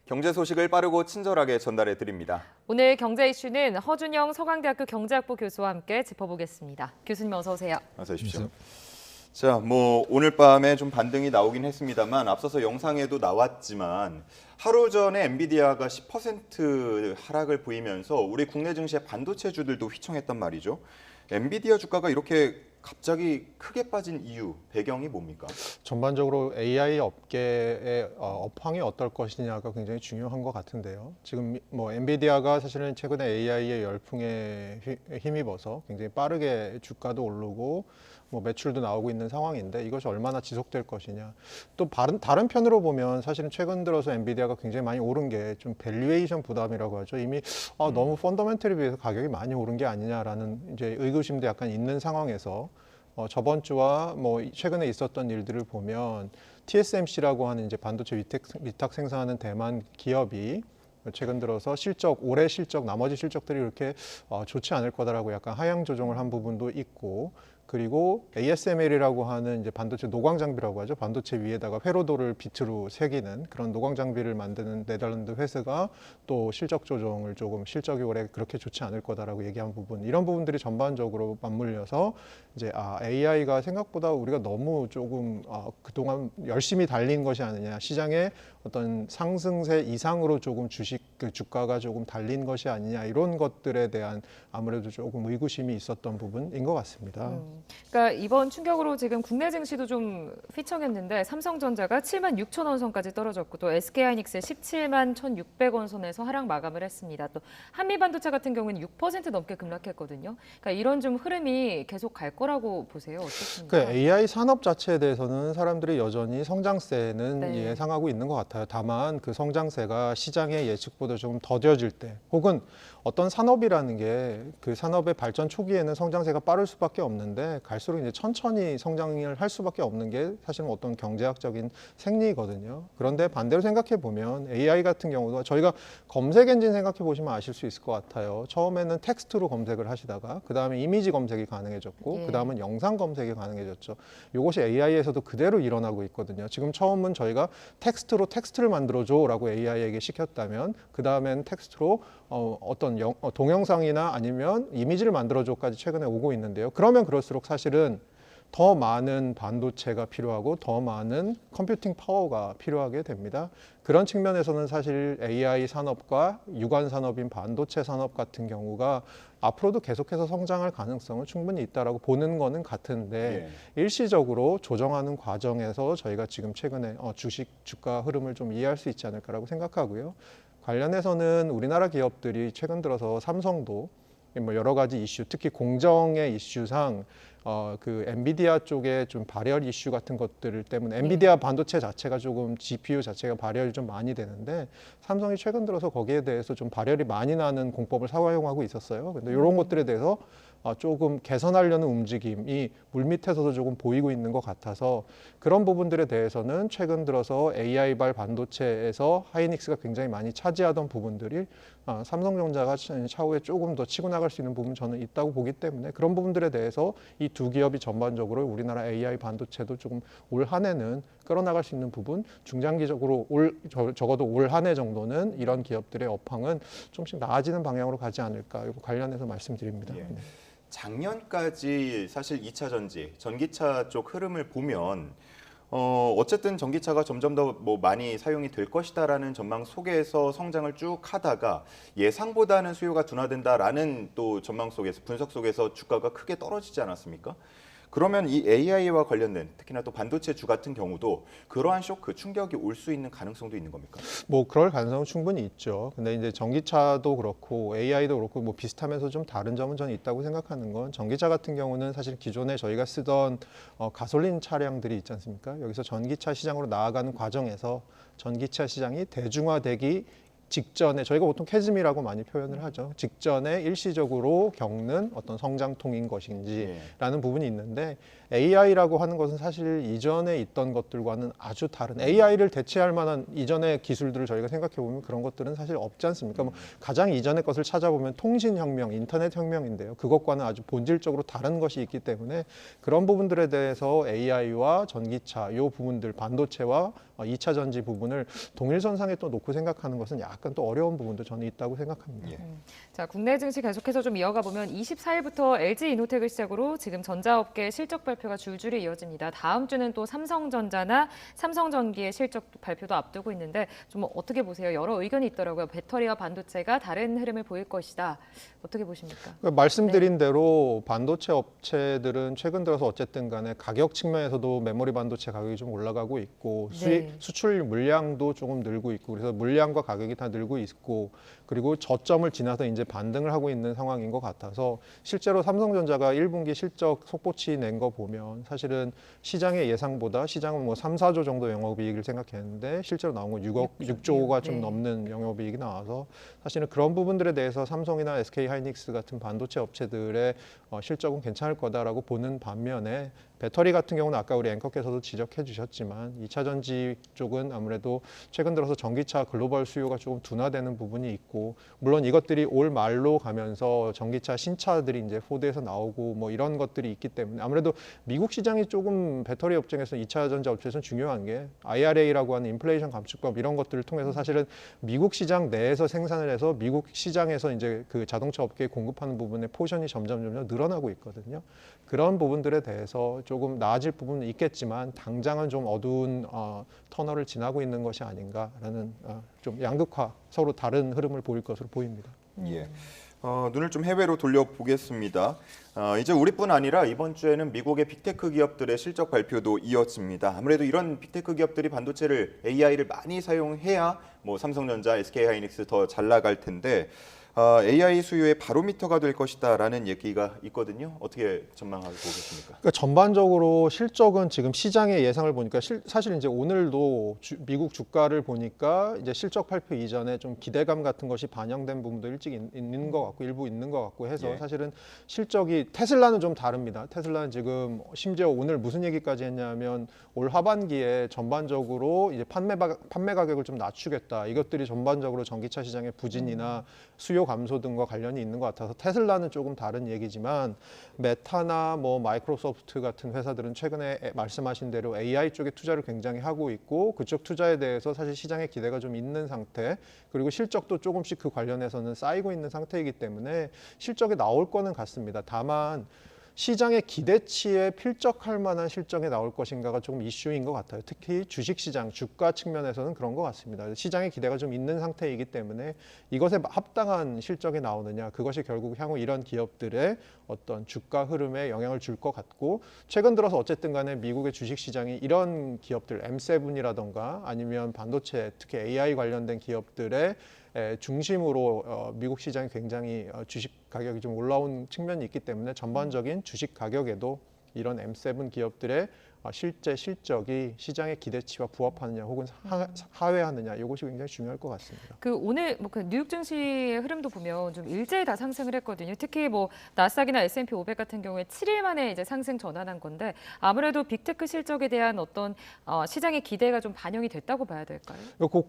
경제 소식을 빠르고 친절하게 전달해 드립니다. 오늘 경제 이슈는 허준영 서강대학교 경제학부 교수와 함께 짚어보겠습니다. 교수님 어서 오세요. 어서 오십시오. 자, 오늘 밤에 좀 반등이 나오긴 했습니다만 앞서서 영상에도 나왔지만 하루 전에 엔비디아가 10% 하락을 보이면서 우리 국내 증시의 반도체주들도 휘청했단 말이죠. 엔비디아 주가가 이렇게 갑자기 크게 빠진 이유, 배경이 뭡니까? 전반적으로 AI 업계의 업황이 어떨 것이냐가 굉장히 중요한 것 같은데요. 지금 엔비디아가 사실은 최근에 AI의 열풍에 힘입어서 굉장히 빠르게 주가도 오르고 매출도 나오고 있는 상황인데 이것이 얼마나 지속될 것이냐. 또 다른 편으로 보면 사실은 최근 들어서 엔비디아가 굉장히 많이 오른 게 좀 밸류에이션 부담이라고 하죠. 이미 너무 펀더멘털에 비해서 가격이 많이 오른 게 아니냐라는 이제 의구심도 약간 있는 상황에서 저번 주와 최근에 있었던 일들을 보면 TSMC라고 하는 이제 반도체 위탁 생산하는 대만 기업이 최근 들어서 올해 실적, 나머지 실적들이 이렇게 좋지 않을 거다라고 약간 하향 조정을 한 부분도 있고, 그리고 ASML이라고 하는 이제 반도체 노광 장비라고 하죠. 반도체 위에다가 회로도를 빛으로 새기는 그런 노광 장비를 만드는 네덜란드 회사가 또 실적 조정을 실적이 올해 그렇게 좋지 않을 거다라고 얘기한 부분, 이런 부분들이 전반적으로 맞물려서 이제 AI가 생각보다 우리가 너무 조금 그동안 열심히 달린 것이 아니냐, 시장의 어떤 상승세 이상으로 조금 주가가 조금 달린 것이 아니냐, 이런 것들에 대한 아무래도 조금 의구심이 있었던 부분인 것 같습니다. 그러니까 이번 충격으로 지금 국내 증시도 좀 휘청했는데 삼성전자가 7만 6천 원 선까지 떨어졌고 또 SK하이닉스 17만 1,600원 선에서 하락 마감을 했습니다. 또 한미반도체 같은 경우는 6% 넘게 급락했거든요. 그러니까 이런 좀 흐름이 계속 갈 거라고 보세요. 어떻습니까? 그 AI 산업 자체에 대해서는 사람들이 여전히 성장세는 네. 예상하고 있는 것 같아요. 다만 그 성장세가 시장의 예측보다 조금 더뎌질 때, 혹은 어떤 산업이라는 게 그 산업의 발전 초기에는 성장세가 빠를 수밖에 없는데 갈수록 이제 천천히 성장을 할 수밖에 없는 게 사실은 어떤 경제학적인 생리거든요. 그런데 반대로 생각해 보면 AI 같은 경우도 저희가 검색 엔진 생각해 보시면 아실 수 있을 것 같아요. 처음에는 텍스트로 검색을 하시다가 그 다음에 이미지 검색이 가능해졌고 예. 그 다음은 영상 검색이 가능해졌죠. 이것이 AI에서도 그대로 일어나고 있거든요. 지금 처음은 저희가 텍스트로 텍스트를 만들어줘라고 AI에게 시켰다면 그 다음에는 텍스트로 어떤 동영상이나 아니면 이미지를 만들어줘까지 최근에 오고 있는데요. 그러면 그럴수록 사실은 더 많은 반도체가 필요하고 더 많은 컴퓨팅 파워가 필요하게 됩니다. 그런 측면에서는 사실 AI 산업과 유관 산업인 반도체 산업 같은 경우가 앞으로도 계속해서 성장할 가능성은 충분히 있다라고 보는 거는 같은데 일시적으로 조정하는 과정에서 저희가 지금 최근에 주가 흐름을 좀 이해할 수 있지 않을까라고 생각하고요. 관련해서는 우리나라 기업들이 최근 들어서 삼성도 여러 가지 이슈, 특히 공정의 이슈상 그 엔비디아 쪽에 좀 발열 이슈 같은 것들 때문에 엔비디아 반도체 자체가 조금 GPU 자체가 발열이 좀 많이 되는데 삼성이 최근 들어서 거기에 대해서 좀 발열이 많이 나는 공법을 사용하고 있었어요. 근데 이런 것들에 대해서 조금 개선하려는 움직임이 물밑에서도 조금 보이고 있는 것 같아서 그런 부분들에 대해서는 최근 들어서 AI발 반도체에서 하이닉스가 굉장히 많이 차지하던 부분들이 삼성전자가 차후에 조금 더 치고 나갈 수 있는 부분 저는 있다고 보기 때문에 그런 부분들에 대해서 이 두 기업이 전반적으로 우리나라 AI 반도체도 조금 올 한 해는 끌어나갈 수 있는 부분, 중장기적으로 적어도 올 한 해 정도는 이런 기업들의 업황은 조금씩 나아지는 방향으로 가지 않을까, 이거 관련해서 말씀드립니다. 예. 네. 작년까지 사실 2차 전지, 전기차 쪽 흐름을 보면 어쨌든 전기차가 점점 더 많이 사용이 될 것이다라는 전망 속에서 성장을 쭉 하다가 예상보다는 수요가 둔화된다라는 또 전망 속에서 분석 속에서 주가가 크게 떨어지지 않았습니까? 그러면 이 AI와 관련된 특히나 또 반도체주 같은 경우도 그러한 쇼크, 충격이 올 수 있는 가능성도 있는 겁니까? 그럴 가능성은 충분히 있죠. 근데 이제 전기차도 그렇고 AI도 그렇고 비슷하면서 좀 다른 점은 저는 있다고 생각하는 건, 전기차 같은 경우는 사실 기존에 저희가 쓰던 가솔린 차량들이 있지 않습니까? 여기서 전기차 시장으로 나아가는 과정에서 전기차 시장이 대중화되기 직전에 저희가 보통 캐즘이라고 많이 표현을 하죠. 직전에 일시적으로 겪는 어떤 성장통인 것인지라는 부분이 있는데 AI라고 하는 것은 사실 이전에 있던 것들과는 아주 다른 AI를 대체할 만한 이전의 기술들을 저희가 생각해 보면 그런 것들은 사실 없지 않습니까? 뭐 가장 이전의 것을 찾아보면 통신혁명, 인터넷혁명인데요. 그것과는 아주 본질적으로 다른 것이 있기 때문에 그런 부분들에 대해서 AI와 전기차, 이 부분들, 반도체와 2차 전지 부분을 동일선상에 또 놓고 생각하는 것은 약간 또 어려운 부분도 저는 있다고 생각합니다. 예. 자, 국내 증시 계속해서 좀 이어가 보면 24일부터 LG 이노텍을 시작으로 지금 전자업계 실적 발표가 줄줄이 이어집니다. 다음 주는 또 삼성전자나 삼성전기의 실적 발표도 앞두고 있는데 좀 어떻게 보세요? 여러 의견이 있더라고요. 배터리와 반도체가 다른 흐름을 보일 것이다. 어떻게 보십니까? 그러니까 말씀드린 대로 반도체 업체들은 최근 들어서 어쨌든 간에 가격 측면에서도 메모리 반도체 가격이 좀 올라가고 있고 수출 물량도 조금 늘고 있고 그래서 물량과 가격이 다 늘고 있고 그리고 저점을 지나서 이제 반등을 하고 있는 상황인 것 같아서 실제로 삼성전자가 1분기 실적 속보치 낸 거 보면 사실은 시장의 예상보다 시장은 뭐 3, 4조 정도 영업이익을 생각했는데 실제로 나온 건 6조가 좀 넘는 영업이익이 나와서 사실은 그런 부분들에 대해서 삼성이나 SK 하이닉스 같은 반도체 업체들의 실적은 괜찮을 거다라고 보는 반면에 배터리 같은 경우는 아까 우리 앵커께서도 지적해 주셨지만 2차 전지 쪽은 아무래도 최근 들어서 전기차 글로벌 수요가 조금 둔화되는 부분이 있고 물론 이것들이 올 말로 가면서 전기차 신차들이 이제 포드에서 나오고 뭐 이런 것들이 있기 때문에 아무래도 미국 시장이 조금 배터리 업종에서 2차 전지 업체에서는 중요한 게 IRA라고 하는 인플레이션 감축법 이런 것들을 통해서 사실은 미국 시장 내에서 생산을 해서 미국 시장에서 이제 그 자동차 업계에 공급하는 부분의 포션이 점점 늘어나고 있거든요. 그런 부분들에 대해서 조금 나아질 부분은 있겠지만 당장은 좀 어두운 터널을 지나고 있는 것이 아닌가라는 좀 양극화 서로 다른 흐름을 보일 것으로 보입니다. 예. 눈을 좀 해외로 돌려보겠습니다. 이제 우리뿐 아니라 이번 주에는 미국의 빅테크 기업들의 실적 발표도 이어집니다. 아무래도 이런 빅테크 기업들이 반도체를 AI를 많이 사용해야 뭐 삼성전자, SK하이닉스 더 잘 나갈 텐데 AI 수요의 바로미터가 될 것이다라는 얘기가 있거든요. 어떻게 전망하고 계십니까? 그러니까 전반적으로 실적은 지금 시장의 예상을 보니까 사실 이제 오늘도 미국 주가를 보니까 이제 실적 발표 이전에 좀 기대감 같은 것이 반영된 부분도 일찍 있는 것 같고 일부 있는 것 같고 해서 사실은 실적이 테슬라는 좀 다릅니다. 테슬라는 지금 심지어 오늘 무슨 얘기까지 했냐면 올 하반기에 전반적으로 이제 판매 가격을 좀 낮추겠다. 이것들이 전반적으로 전기차 시장의 부진이나 수요 감소 등과 관련이 있는 것 같아서 테슬라는 조금 다른 얘기지만 메타나 뭐 마이크로소프트 같은 회사들은 최근에 말씀하신 대로 AI 쪽에 투자를 굉장히 하고 있고 그쪽 투자에 대해서 사실 시장의 기대가 좀 있는 상태 그리고 실적도 조금씩 그 관련해서는 쌓이고 있는 상태이기 때문에 실적이 나올 거는 같습니다. 다만 시장의 기대치에 필적할 만한 실적이 나올 것인가가 조금 이슈인 것 같아요. 특히 주식시장, 주가 측면에서는 그런 것 같습니다. 시장의 기대가 좀 있는 상태이기 때문에 이것에 합당한 실적이 나오느냐, 그것이 결국 향후 이런 기업들의 어떤 주가 흐름에 영향을 줄 것 같고 최근 들어서 어쨌든 간에 미국의 주식시장이 이런 기업들, M7이라던가 아니면 반도체, 특히 AI 관련된 기업들의 중심으로 미국 시장이 굉장히 주식 가격이 좀 올라온 측면이 있기 때문에 전반적인 주식 가격에도 이런 M7 기업들의 실제 실적이 시장의 기대치와 부합하느냐 혹은 하회하느냐 이것이 굉장히 중요할 것 같습니다. 그 오늘 뭐 그 뉴욕 증시의 흐름도 보면 좀 일제히 다 상승을 했거든요. 특히 뭐 나스닥이나 S&P 500 같은 경우에 7일 만에 이제 상승 전환한 건데 아무래도 빅테크 실적에 대한 어떤 시장의 기대가 좀 반영이 됐다고 봐야 될까요?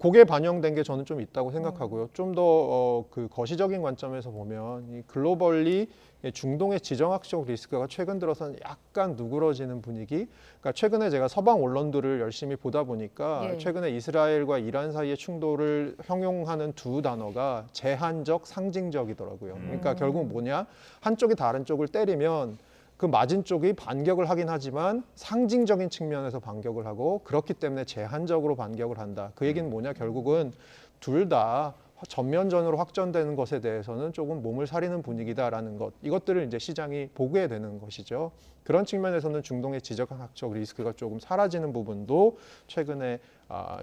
그게 반영된 게 저는 좀 있다고 생각하고요. 좀 더 그 거시적인 관점에서 보면 이 글로벌리 중동의 지정학적 리스크가 최근 들어서는 약간 누그러지는 분위기. 그러니까 최근에 제가 서방 언론들을 열심히 보다 보니까 최근에 이스라엘과 이란 사이의 충돌을 형용하는 두 단어가 제한적, 상징적이더라고요. 그러니까 결국 뭐냐? 한쪽이 다른 쪽을 때리면 그 맞은 쪽이 반격을 하긴 하지만 상징적인 측면에서 반격을 하고 그렇기 때문에 제한적으로 반격을 한다. 그 얘기는 뭐냐? 결국은 둘 다 전면전으로 확전되는 것에 대해서는 조금 몸을 사리는 분위기다라는 것, 이것들을 이제 시장이 보게 되는 것이죠. 그런 측면에서는 중동의 지정학적 리스크가 조금 사라지는 부분도 최근에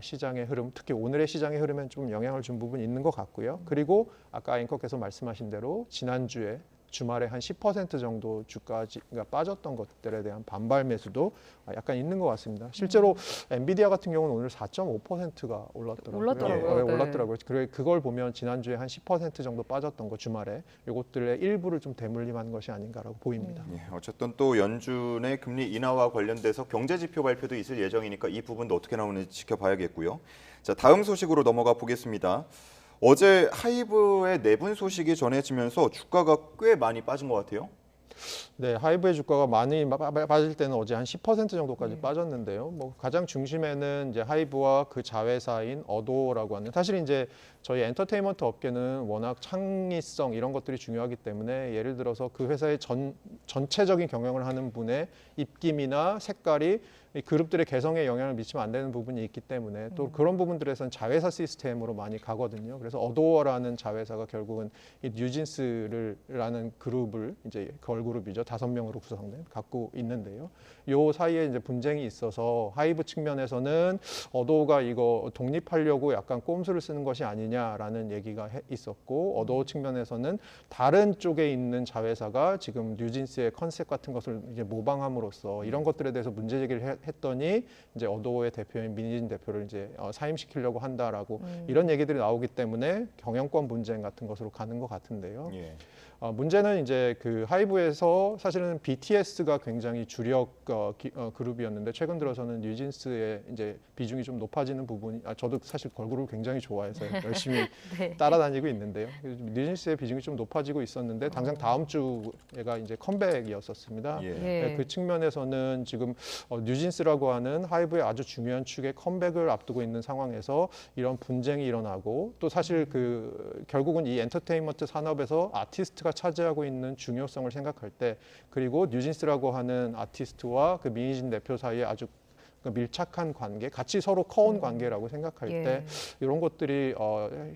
시장의 흐름, 특히 오늘의 시장의 흐름엔 좀 영향을 준 부분이 있는 것 같고요. 그리고 아까 앵커께서 말씀하신 대로 지난주에 주말에 한 10% 정도 주가가 빠졌던 것들에 대한 반발 매수도 약간 있는 것 같습니다. 실제로 엔비디아 같은 경우는 오늘 4.5%가 올랐더라고요. 올랐더라고요. 네. 올랐더라고요. 그걸 보면 지난주에 한 10% 정도 빠졌던 거 주말에 이것들의 일부를 좀 대물림한 것이 아닌가라고 보입니다. 예, 어쨌든 또 연준의 금리 인하와 관련돼서 경제 지표 발표도 있을 예정이니까 이 부분도 어떻게 나오는지 지켜봐야겠고요. 자, 다음 소식으로 넘어가 보겠습니다. 어제 하이브의 내분 소식이 전해지면서 주가가 꽤 많이 빠진 것 같아요. 네, 하이브의 주가가 많이 빠질 때는 어제 한 10% 정도까지 빠졌는데요. 뭐 가장 중심에는 이제 하이브와 그 자회사인 어도어라고 하는, 사실 이제 저희 엔터테인먼트 업계는 워낙 창의성 이런 것들이 중요하기 때문에 예를 들어서 그 회사의 전체적인 경영을 하는 분의 입김이나 색깔이 이 그룹들의 개성에 영향을 미치면 안 되는 부분이 있기 때문에 또 그런 부분들에서는 자회사 시스템으로 많이 가거든요. 그래서 어도어라는 자회사가 결국은 이 뉴진스라는 그룹을 이제 걸그룹이죠. 5명으로 구성된 갖고 있는데요. 요 사이에 이제 분쟁이 있어서 하이브 측면에서는 어도어가 이거 독립하려고 약간 꼼수를 쓰는 것이 아니냐라는 얘기가 있었고, 어도어 측면에서는 다른 쪽에 있는 자회사가 지금 뉴진스의 컨셉 같은 것을 이제 모방함으로써 이런 것들에 대해서 문제 제기를 했더니 이제 어도어의 대표인 민희진 대표를 이제 사임시키려고 한다라고 이런 얘기들이 나오기 때문에 경영권 분쟁 같은 것으로 가는 것 같은데요. 예. 문제는 이제 그 하이브에서 사실은 BTS가 굉장히 주력 그룹이었는데 최근 들어서는 뉴진스의 이제 비중이 좀 높아지는 부분이, 저도 사실 걸그룹을 굉장히 좋아해서 열심히 네. 따라다니고 있는데요. 뉴진스의 비중이 좀 높아지고 있었는데 당장 다음 주가 이제 컴백이었었습니다. 예. 예. 네, 그 측면에서는 지금 뉴진스라고 하는 하이브의 아주 중요한 축의 컴백을 앞두고 있는 상황에서 이런 분쟁이 일어나고, 또 사실 그 결국은 이 엔터테인먼트 산업에서 아티스트가 차지하고 있는 중요성을 생각할 때, 그리고 뉴진스라고 하는 아티스트와 그 민희진 대표 사이에 아주 밀착한 관계, 같이 서로 커온 관계라고 생각할 예. 때 이런 것들이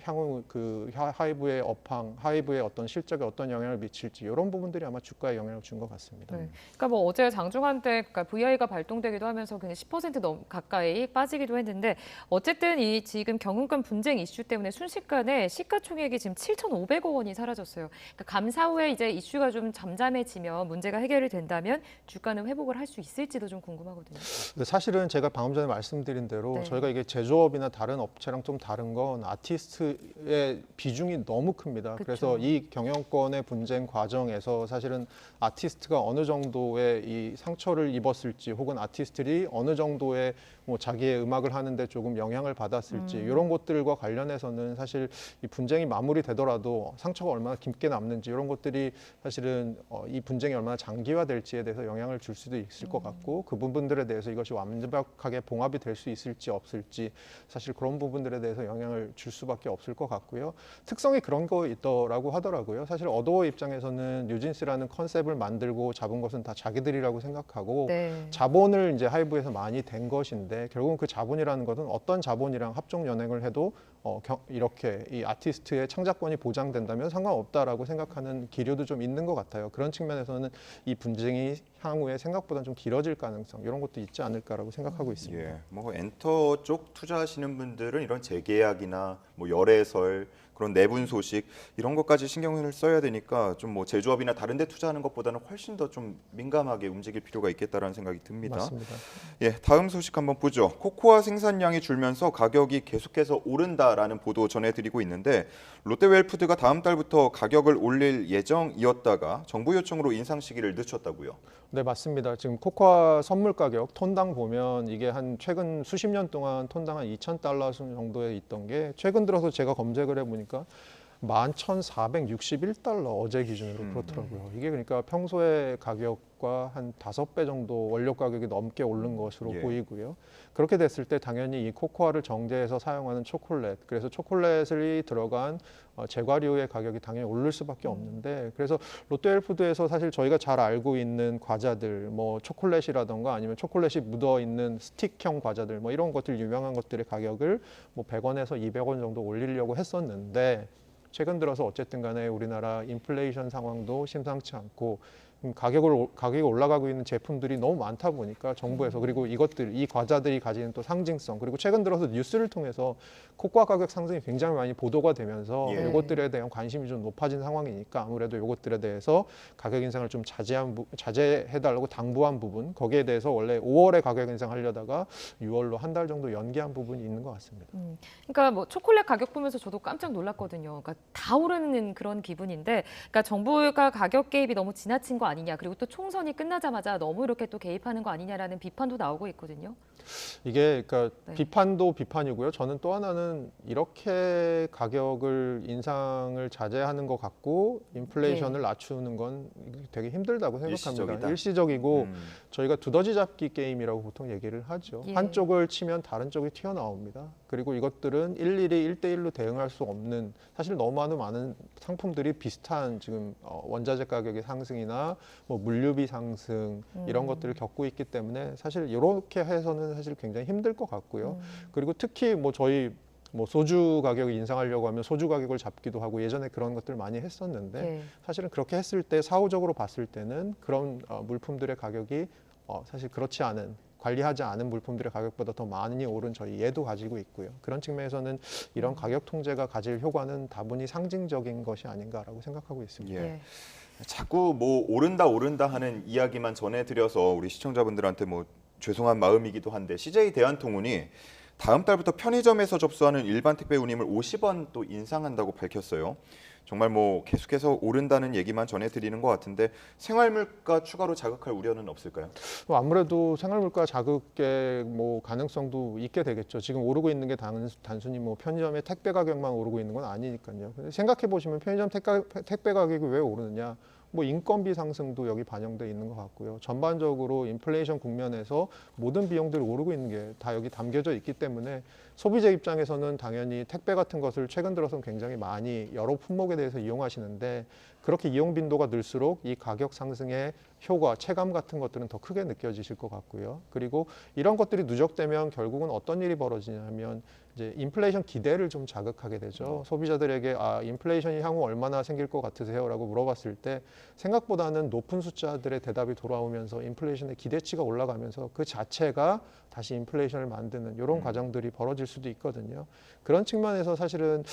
향후 그 하이브의 업황, 하이브의 어떤 실적에 어떤 영향을 미칠지 이런 부분들이 아마 주가에 영향을 준 것 같습니다. 네. 그러니까 뭐 어제 장중한 때 그러니까 VI가 발동되기도 하면서 그냥 10% 가까이 빠지기도 했는데, 어쨌든 이 지금 경운권 분쟁 이슈 때문에 순식간에 시가총액이 지금 7,500억 원이 사라졌어요. 그러니까 감사 후에 이제 이슈가 좀 잠잠해지면, 문제가 해결이 된다면 주가는 회복을 할 수 있을지도 좀 궁금하거든요. 근데 사실은 제가 방금 전에 말씀드린 대로 네. 저희가 이게 제조업이나 다른 업체랑 좀 다른 건 아티스트의 비중이 너무 큽니다. 그쵸. 그래서 이 경영권의 분쟁 과정에서 사실은 아티스트가 어느 정도의 이 상처를 입었을지, 혹은 아티스트들이 어느 정도의 뭐 자기의 음악을 하는데 조금 영향을 받았을지 이런 것들과 관련해서는 사실 이 분쟁이 마무리되더라도 상처가 얼마나 깊게 남는지 이런 것들이 사실은 이 분쟁이 얼마나 장기화될지에 대해서 영향을 줄 수도 있을 것 같고, 그 부분들에 대해서 이것이 완벽하게 봉합이 될 수 있을지 없을지 사실 그런 부분들에 대해서 영향을 줄 수밖에 없을 것 같고요. 특성이 그런 거 있더라고 하더라고요. 사실 어도어 입장에서는 뉴진스라는 컨셉을 만들고 잡은 것은 다 자기들이라고 생각하고 네. 자본을 이제 하이브에서 많이 댄 것인데, 결국은 그 자본이라는 것은 어떤 자본이랑 합종 연행을 해도 이렇게 이 아티스트의 창작권이 보장된다면 상관없다라고 생각하는 기류도 좀 있는 것 같아요. 그런 측면에서는 이 분쟁이 향후에 생각보다 좀 길어질 가능성 이런 것도 있지 않을까라고 생각하고 있습니다. 예, 뭐 엔터 쪽 투자하시는 분들은 이런 재계약이나 뭐 열애설, 그런 내분 소식 이런 것까지 신경을 써야 되니까 좀 뭐 제조업이나 다른 데 투자하는 것보다는 훨씬 더 좀 민감하게 움직일 필요가 있겠다라는 생각이 듭니다. 맞습니다. 예, 다음 소식 한번 보죠. 코코아 생산량이 줄면서 가격이 계속해서 오른다라는 보도 전해드리고 있는데, 롯데웰푸드가 다음 달부터 가격을 올릴 예정이었다가 정부 요청으로 인상 시기를 늦췄다고요. 네, 맞습니다. 지금 코코아 선물 가격 톤당 보면 이게 한 최근 수십 년 동안 톤당 한 $2,000 정도에 있던 게 최근 들어서 제가 검색을 해보니까 11,461달러 어제 기준으로 그렇더라고요. 이게 그러니까 평소의 가격과 한 5배 정도 원료 가격이 넘게 오른 것으로 예. 보이고요. 그렇게 됐을 때 당연히 이 코코아를 정제해서 사용하는 초콜릿, 그래서 초콜릿이 들어간 제과류의 가격이 당연히 오를 수밖에 없는데, 그래서 롯데웰푸드에서 사실 저희가 잘 알고 있는 과자들, 뭐 초콜릿이라던가 아니면 초콜릿이 묻어 있는 스틱형 과자들, 뭐 이런 것들 유명한 것들의 가격을 뭐 100원에서 200원 정도 올리려고 했었는데, 최근 들어서 어쨌든 간에 우리나라 인플레이션 상황도 심상치 않고 가격이 올라가고 있는 제품들이 너무 많다 보니까 정부에서 그리고 이 과자들이 가지는 또 상징성 그리고 최근 들어서 뉴스를 통해서 코코아 가격 상승이 굉장히 많이 보도가 되면서 예. 이것들에 대한 관심이 좀 높아진 상황이니까 아무래도 이것들에 대해서 가격 인상을 좀 자제해달라고 당부한 부분 거기에 대해서 원래 5월에 가격 인상하려다가 6월로 한 달 정도 연기한 부분이 있는 것 같습니다. 그러니까 뭐 초콜릿 가격 보면서 저도 깜짝 놀랐거든요. 그러니까 다 오르는 그런 기분인데, 그러니까 정부가 가격 개입이 너무 지나친 거 아니냐, 그리고 또 총선이 끝나자마자 너무 이렇게 또 개입하는 거 아니냐라는 비판도 나오고 있거든요. 이게 그러니까 네. 비판도 비판이고요. 저는 또 하나는 이렇게 가격을 인상을 자제하는 것 같고 인플레이션을 낮추는 건 되게 힘들다고 생각합니다. 일시적이다. 일시적이고 저희가 두더지 잡기 게임이라고 보통 얘기를 하죠. 예. 한쪽을 치면 다른 쪽이 튀어나옵니다. 그리고 이것들은 일일이 1대1로 대응할 수 없는 사실 너무 많은 상품들이 비슷한 지금 원자재 가격의 상승이나 뭐 물류비 상승 이런 것들을 겪고 있기 때문에 사실 이렇게 해서는 사실 굉장히 힘들 것 같고요. 그리고 특히 뭐 저희 뭐 소주 가격을 인상하려고 하면 소주 가격을 잡기도 하고 예전에 그런 것들 많이 했었는데 예. 사실은 그렇게 했을 때 사후적으로 봤을 때는 그런 물품들의 가격이 사실 그렇지 않은 관리하지 않은 물품들의 가격보다 더 많이 오른 저희 예도 가지고 있고요. 그런 측면에서는 이런 가격 통제가 가질 효과는 다분히 상징적인 것이 아닌가라고 생각하고 있습니다. 예. 자꾸 뭐 오른다 하는 이야기만 전해드려서 우리 시청자분들한테 뭐 죄송한 마음이기도 한데 CJ 대한통운이 다음 달부터 편의점에서 접수하는 일반 택배 운임을 50원 또 인상한다고 밝혔어요. 정말 뭐 계속해서 오른다는 얘기만 전해드리는 것 같은데 생활물가 추가로 자극할 우려는 없을까요? 아무래도 생활물가 자극의 뭐 가능성도 있게 되겠죠. 지금 오르고 있는 게 단순히 뭐 편의점의 택배 가격만 오르고 있는 건 아니니까요. 생각해 보시면 편의점 택배 가격이 왜 오르느냐? 뭐 인건비 상승도 여기 반영돼 있는 것 같고요. 전반적으로 인플레이션 국면에서 모든 비용들이 오르고 있는 게 다 여기 담겨져 있기 때문에 소비자 입장에서는 당연히 택배 같은 것을 최근 들어서는 굉장히 많이 여러 품목에 대해서 이용하시는데 그렇게 이용 빈도가 늘수록 이 가격 상승의 효과, 체감 같은 것들은 더 크게 느껴지실 것 같고요. 그리고 이런 것들이 누적되면 결국은 어떤 일이 벌어지냐면 이제 인플레이션 기대를 좀 자극하게 되죠. 소비자들에게 인플레이션이 향후 얼마나 생길 것 같으세요?라고 물어봤을 때 생각보다는 높은 숫자들의 대답이 돌아오면서 인플레이션의 기대치가 올라가면서 그 자체가 다시 인플레이션을 만드는 이런 과정들이 벌어질 수도 있거든요. 그런 측면에서 사실은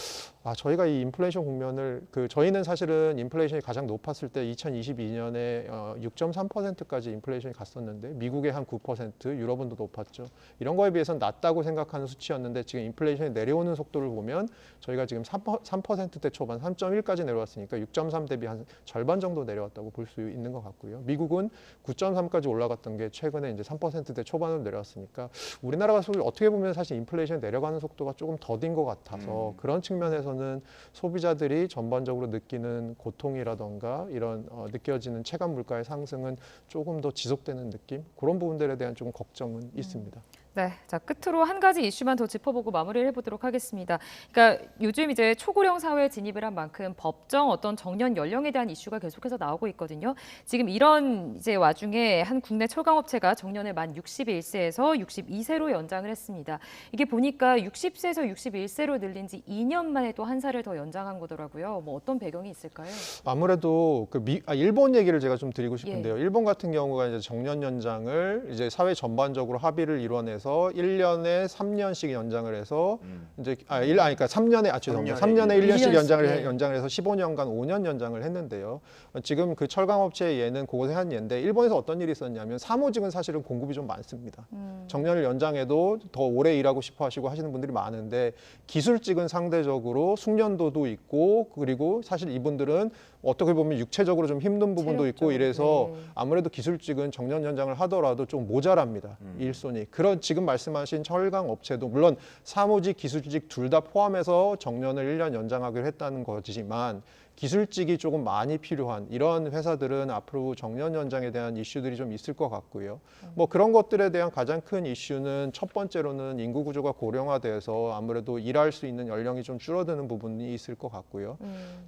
저희가 이 인플레이션 국면을 저희는 사실은 인플레이션이 가장 높았을 때 2022년에 6.3%까지 인플레이션이 갔었는데 미국의 한 9%, 유럽은 더 높았죠. 이런 거에 비해서는 낮다고 생각하는 수치였는데 지금 인플레이션이 내려오는 속도를 보면 저희가 지금 3%대 초반 3.1까지 내려왔으니까 6.3 대비 한 절반 정도 내려왔다고 볼 수 있는 것 같고요. 미국은 9.3까지 올라갔던 게 최근에 이제 3%대 초반으로 내려왔으니까 우리나라가 어떻게 보면 사실 인플레이션이 내려가는 속도가 조금 더딘 것 같아서 그런 측면에서는 소비자들이 전반적으로 느끼는 고통이라던가 이런 느껴지는 체감 물가의 상승은 조금 더 지속되는 느낌 그런 부분들에 대한 좀 걱정은 있습니다. 네, 자 끝으로 한 가지 이슈만 더 짚어보고 마무리를 해보도록 하겠습니다. 그러니까 요즘 이제 초고령 사회에 진입을 한 만큼 법정 어떤 정년 연령에 대한 이슈가 계속해서 나오고 있거든요. 지금 이런 이제 와중에 한 국내 철강업체가 정년을 만 61세에서 62세로 연장을 했습니다. 이게 보니까 60세에서 61세로 늘린 지 2년 만에 또 한 살을 더 연장한 거더라고요. 뭐 어떤 배경이 있을까요? 아무래도 일본 얘기를 제가 좀 드리고 싶은데요. 일본 같은 경우가 이제 정년 연장을 이제 사회 전반적으로 합의를 이뤄내서 1년에 3년씩 연장을 해서 이제 그러니까 3년에 죄송합니다. 3년에 1년씩 연장을 해서 15년간 5년 연장을 했는데요. 지금 그 철강업체의 예는 그곳의 한 예인데 일본에서 어떤 일이 있었냐면 사무직은 사실은 공급이 좀 많습니다. 정년을 연장해도 더 오래 일하고 싶어 하시고 하시는 분들이 많은데 기술직은 상대적으로 숙련도도 있고 그리고 사실 이분들은 어떻게 보면 육체적으로 좀 힘든 부분도 있고 이래서 아무래도 기술직은 정년 연장을 하더라도 좀 모자랍니다. 일손이. 그런 지금 말씀하신 철강 업체도 물론 사무직, 기술직 둘 다 포함해서 정년을 1년 연장하기로 했다는 거지만 기술직이 조금 많이 필요한 이런 회사들은 앞으로 정년 연장에 대한 이슈들이 좀 있을 것 같고요. 뭐 그런 것들에 대한 가장 큰 이슈는 첫 번째로는 인구 구조가 고령화돼서 아무래도 일할 수 있는 연령이 좀 줄어드는 부분이 있을 것 같고요.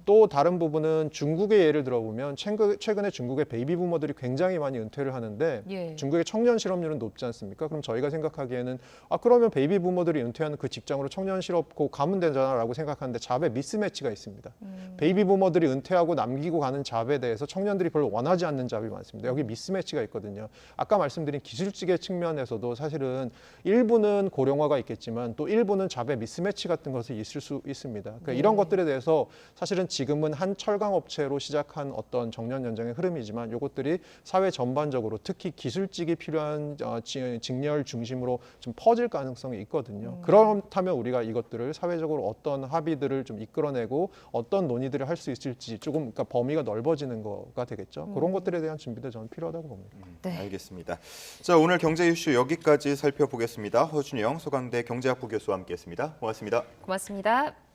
또 다른 부분은 중국의 예를 들어보면 최근에 중국의 베이비 부머들이 굉장히 많이 은퇴를 하는데 중국의 청년 실업률은 높지 않습니까? 그럼 저희가 생각하기에는 그러면 베이비 부머들이 은퇴하는 그 직장으로 청년 실업 가면 되잖아라고 생각하는데 잡에 미스매치가 있습니다. 베이비 베이비부머들이 은퇴하고 남기고 가는 잡에 대해서 청년들이 별로 원하지 않는 잡이 많습니다. 여기 미스매치가 있거든요. 아까 말씀드린 기술직의 측면에서도 사실은 일부는 고령화가 있겠지만 또 일부는 잡의 미스매치 같은 것이 있을 수 있습니다. 그러니까 이런 것들에 대해서 사실은 지금은 한 철강 업체로 시작한 어떤 정년 연장의 흐름이지만 이것들이 사회 전반적으로 특히 기술직이 필요한 직렬 중심으로 좀 퍼질 가능성이 있거든요. 그렇다면 우리가 이것들을 사회적으로 어떤 합의들을 좀 이끌어내고 어떤 논의들을 할 수 있을지 조금 그러니까 범위가 넓어지는 거가 되겠죠. 그런 것들에 대한 준비도 저는 필요하다고 봅니다. 네. 알겠습니다. 자, 오늘 경제 이슈 여기까지 살펴보겠습니다. 허준영 소강대 경제학부 교수와 함께했습니다. 고맙습니다. 고맙습니다.